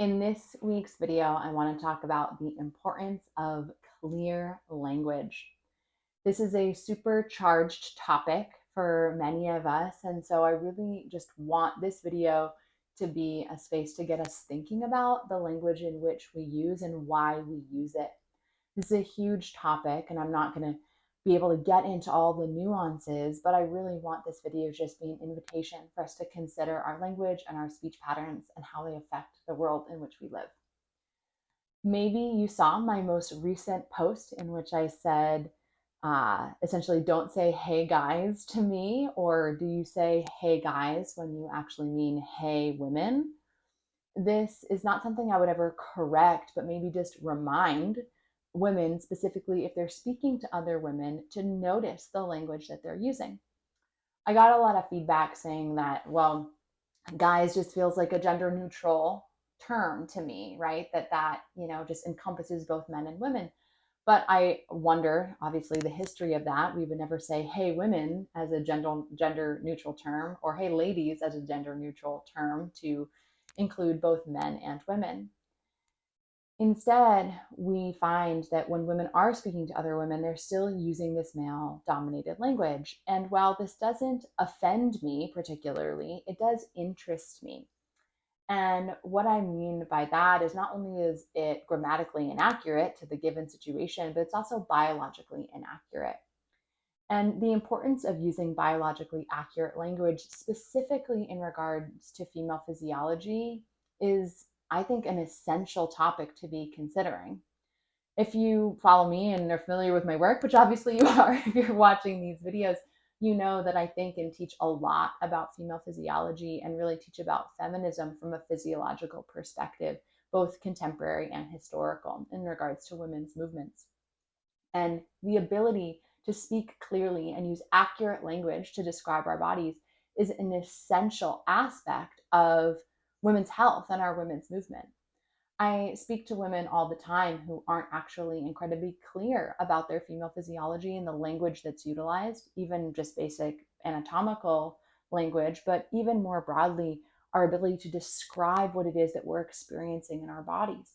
In this week's video, I want to talk about the importance of clear language. This is a supercharged topic for many of us, and so I really just want this video to be a space to get us thinking about the language in which we use and why we use it. This is a huge topic, and I'm not going to be able to get into all the nuances, but I really want this video just be an invitation for us to consider our language and our speech patterns and how they affect the world in which we live. Maybe you saw my most recent post in which I said, essentially, don't say hey guys to me, or do you say hey guys when you actually mean hey women? This is not something I would ever correct, but maybe just remind women, specifically if they're speaking to other women, to notice the language that they're using. I got a lot of feedback saying that, well, guys just feels like a gender neutral term to me, right? That just encompasses both men and women. But I wonder, obviously, the history of that. We would never say, hey, women as a gender neutral term, or hey, ladies as a gender neutral term to include both men and women. Instead, we find that when women are speaking to other women, they're still using this male dominated language. And while this doesn't offend me particularly, it does interest me. And what I mean by that is not only is it grammatically inaccurate to the given situation, but it's also biologically inaccurate. And the importance of using biologically accurate language, specifically in regards to female physiology, is, I think, an essential topic to be considering. If you follow me and are familiar with my work, which obviously you are if you're watching these videos, you know that I think and teach a lot about female physiology and really teach about feminism from a physiological perspective, both contemporary and historical, in regards to women's movements. And the ability to speak clearly and use accurate language to describe our bodies is an essential aspect of women's health and our women's movement. I speak to women all the time who aren't actually incredibly clear about their female physiology and the language that's utilized, even just basic anatomical language, but even more broadly, our ability to describe what it is that we're experiencing in our bodies.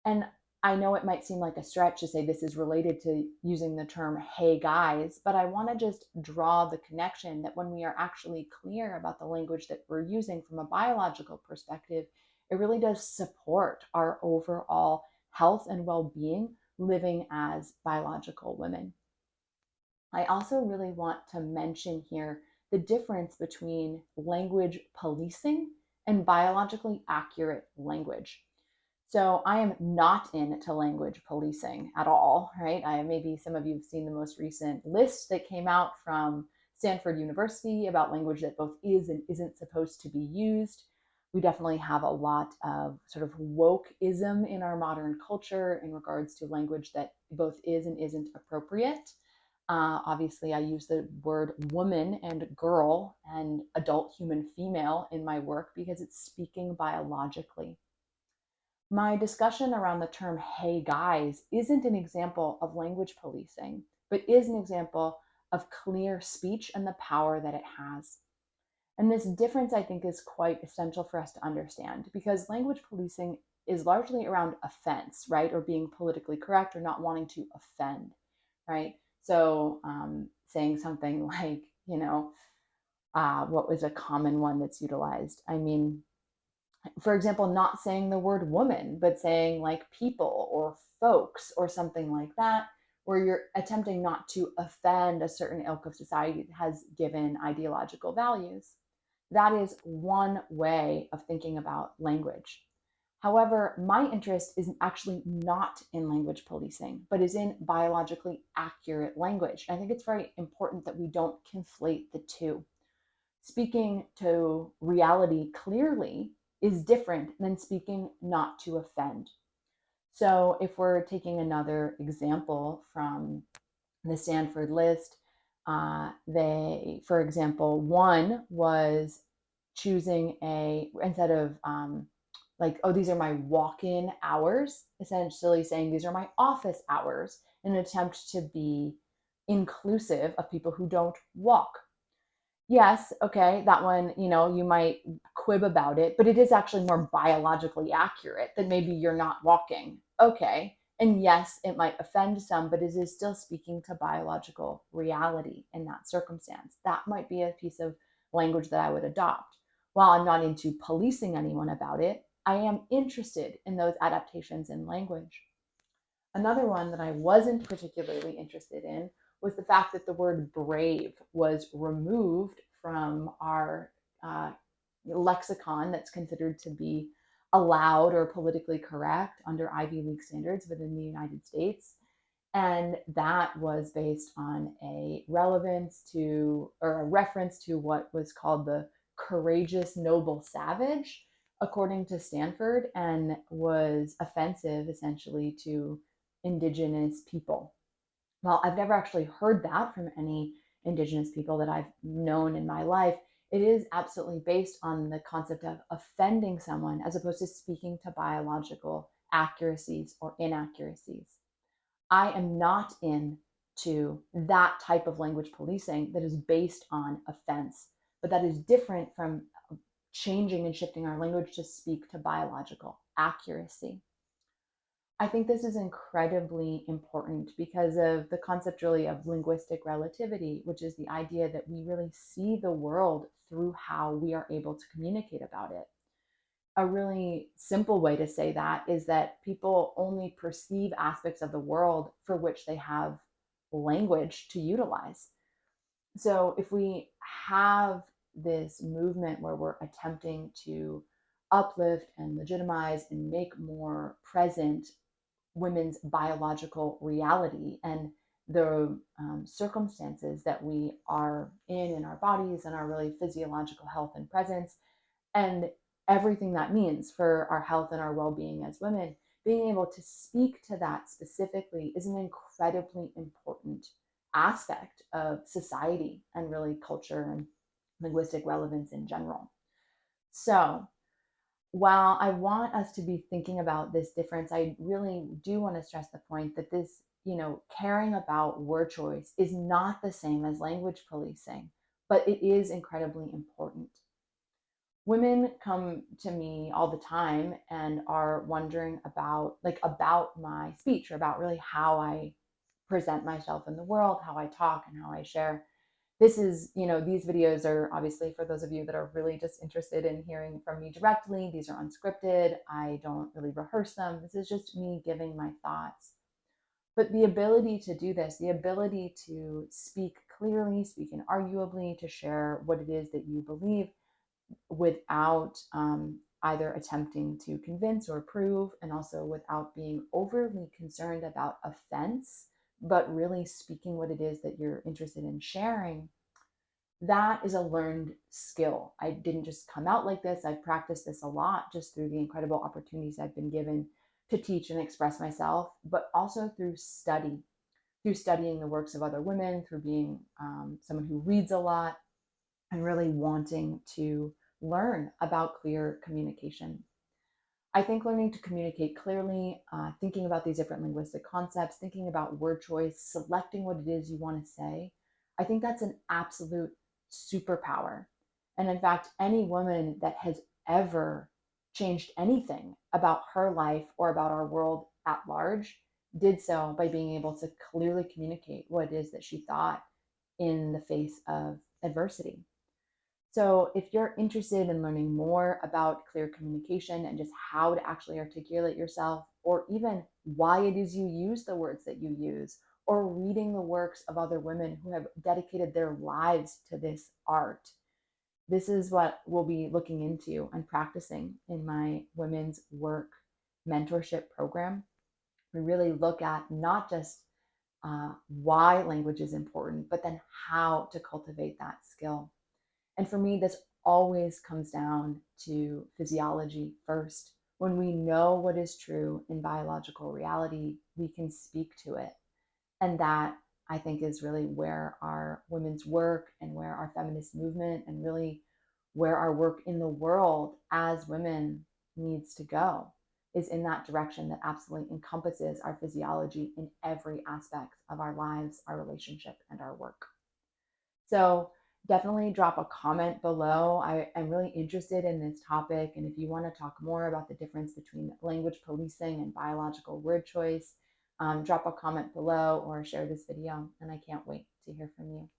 And I know it might seem like a stretch to say this is related to using the term hey guys, but I want to just draw the connection that when we are actually clear about the language that we're using from a biological perspective, it really does support our overall health and well being living as biological women. I also really want to mention here the difference between language policing and biologically accurate language. So I am not into language policing at all, right? Maybe some of you have seen the most recent list that came out from Stanford University about language that both is and isn't supposed to be used. We definitely have a lot of sort of wokeism in our modern culture in regards to language that both is and isn't appropriate. Obviously, I use the word woman and girl and adult human female in my work because it's speaking biologically. My discussion around the term hey guys isn't an example of language policing, but is an example of clear speech and the power that it has. And this difference, I think, is quite essential for us to understand because language policing is largely around offense, right? Or being politically correct or not wanting to offend, right? So saying something like, what was a common one that's utilized? I mean, for example, not saying the word woman, but saying like people or folks or something like that, where you're attempting not to offend a certain ilk of society that has given ideological values. That is one way of thinking about language. However, my interest is actually not in language policing, but is in biologically accurate language. I think it's very important that we don't conflate the two. Speaking to reality clearly is different than speaking not to offend. So, if we're taking another example from the Stanford list, for example, one was choosing instead of like, oh, these are my walk in hours, essentially saying these are my office hours in an attempt to be inclusive of people who don't walk. Yes, okay, that one, you might quib about it, but it is actually more biologically accurate that maybe you're not walking. Okay. And yes, it might offend some, but it is still speaking to biological reality in that circumstance. That might be a piece of language that I would adopt. While I'm not into policing anyone about it, I am interested in those adaptations in language. Another one that I wasn't particularly interested in was the fact that the word brave was removed from our uh, lexicon that's considered to be allowed or politically correct under Ivy League standards within the United States. And that was based on a relevance to, or a reference to, what was called the courageous noble savage, according to Stanford, and was offensive essentially to indigenous people. Well, I've never actually heard that from any indigenous people that I've known in my life. It is absolutely based on the concept of offending someone as opposed to speaking to biological accuracies or inaccuracies. I am not into that type of language policing that is based on offense, but that is different from changing and shifting our language to speak to biological accuracy. I think this is incredibly important because of the concept really of linguistic relativity, which is the idea that we really see the world through how we are able to communicate about it. A really simple way to say that is that people only perceive aspects of the world for which they have language to utilize. So if we have this movement where we're attempting to uplift and legitimize and make more present women's biological reality and the circumstances that we are in our bodies and our really physiological health and presence, and everything that means for our health and our well-being as women, being able to speak to that specifically is an incredibly important aspect of society and really culture and linguistic relevance in general. So while I want us to be thinking about this difference, I really do want to stress the point that this, caring about word choice is not the same as language policing, but it is incredibly important. Women come to me all the time and are wondering about my speech, or about really how I present myself in the world, how I talk and how I share. This is, these videos are obviously for those of you that are really just interested in hearing from me directly. These are unscripted. I don't really rehearse them. This is just me giving my thoughts. But the ability to do this, the ability to speak clearly, speak inarguably, to share what it is that you believe without either attempting to convince or prove, and also without being overly concerned about offense, but really speaking what it is that you're interested in sharing, that is a learned skill. I didn't just come out like this. I've practiced this a lot just through the incredible opportunities I've been given to teach and express myself, but also through studying the works of other women, through being someone who reads a lot, and really wanting to learn about clear communication. I think learning to communicate clearly, thinking about these different linguistic concepts, thinking about word choice, selecting what it is you want to say, I think that's an absolute superpower. And in fact, any woman that has ever changed anything about her life or about our world at large did so by being able to clearly communicate what it is that she thought in the face of adversity. So, if you're interested in learning more about clear communication and just how to actually articulate yourself, or even why it is you use the words that you use, or reading the works of other women who have dedicated their lives to this art, this is what we'll be looking into and practicing in my women's work mentorship program. We really look at not just why language is important, but then how to cultivate that skill. And for me, this always comes down to physiology first. When we know what is true in biological reality, we can speak to it. And that, I think, is really where our women's work and where our feminist movement and really where our work in the world as women needs to go, is in that direction that absolutely encompasses our physiology in every aspect of our lives, our relationship, and our work. So Definitely drop a comment below. I am really interested in this topic. And if you want to talk more about the difference between language policing and biological word choice, drop a comment below or share this video. And I can't wait to hear from you.